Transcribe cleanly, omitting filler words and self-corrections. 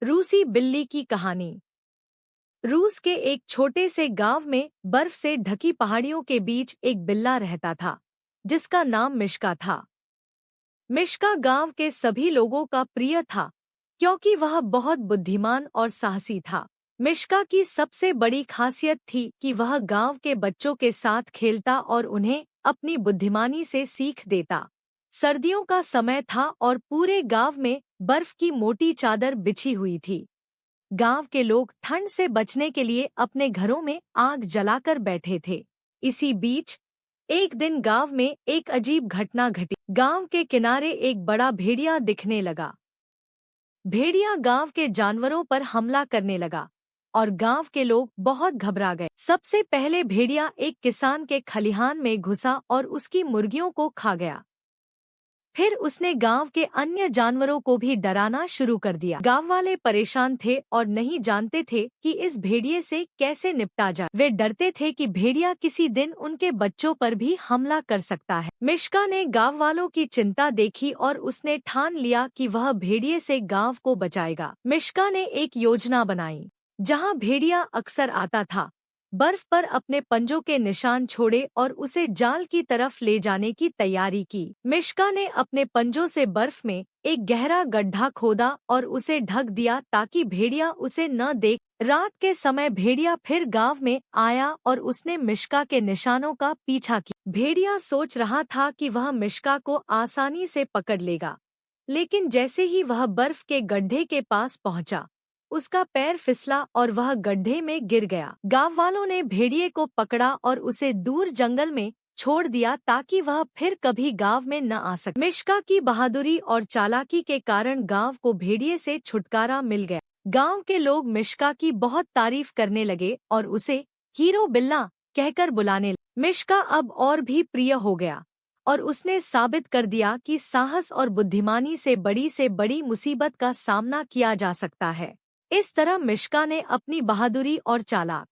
रूसी बिल्ली की कहानी। रूस के एक छोटे से गांव में बर्फ से ढकी पहाड़ियों के बीच एक बिल्ला रहता था, जिसका नाम मिश्का था। मिश्का गांव के सभी लोगों का प्रिय था, क्योंकि वह बहुत बुद्धिमान और साहसी था। मिश्का की सबसे बड़ी खासियत थी कि वह गांव के बच्चों के साथ खेलता और उन्हें अपनी बुद्धिमानी से सीख देता। सर्दियों का समय था और पूरे गांव में बर्फ की मोटी चादर बिछी हुई थी। गांव के लोग ठंड से बचने के लिए अपने घरों में आग जलाकर बैठे थे। इसी बीच एक दिन गांव में एक अजीब घटना घटी। गांव के किनारे एक बड़ा भेड़िया दिखने लगा। भेड़िया गांव के जानवरों पर हमला करने लगा और गांव के लोग बहुत घबरा गए। सबसे पहले भेड़िया एक किसान के खलिहान में घुसा और उसकी मुर्गियों को खा गया। फिर उसने गांव के अन्य जानवरों को भी डराना शुरू कर दिया। गांव वाले परेशान थे और नहीं जानते थे कि इस भेड़िए से कैसे निपटा जाए। वे डरते थे कि भेड़िया किसी दिन उनके बच्चों पर भी हमला कर सकता है। मिश्का ने गांव वालों की चिंता देखी और उसने ठान लिया कि वह भेड़िए से गांव को बचाएगा। मिश्का ने एक योजना बनाई। जहां भेड़िया अक्सर आता था, बर्फ पर अपने पंजों के निशान छोड़े और उसे जाल की तरफ ले जाने की तैयारी की। मिश्का ने अपने पंजों से बर्फ में एक गहरा गड्ढा खोदा और उसे ढक दिया ताकि भेड़िया उसे न देख। रात के समय भेड़िया फिर गांव में आया और उसने मिश्का के निशानों का पीछा किया। भेड़िया सोच रहा था कि वह मिश्का को आसानी से पकड़ लेगा, लेकिन जैसे ही वह बर्फ के गड्ढे के पास पहुंचा, उसका पैर फिसला और वह गड्ढे में गिर गया। गांव वालों ने भेड़िए को पकड़ा और उसे दूर जंगल में छोड़ दिया ताकि वह फिर कभी गांव में न आ सके। मिश्का की बहादुरी और चालाकी के कारण गांव को भेड़िए से छुटकारा मिल गया। गांव के लोग मिश्का की बहुत तारीफ करने लगे और उसे हीरो बिल्ला कहकर बुलाने लगे। मिश्का अब और भी प्रिय हो गया और उसने साबित कर दिया कि साहस और बुद्धिमानी से बड़ी मुसीबत का सामना किया जा सकता है। इस तरह मिश्का ने अपनी बहादुरी और चालाक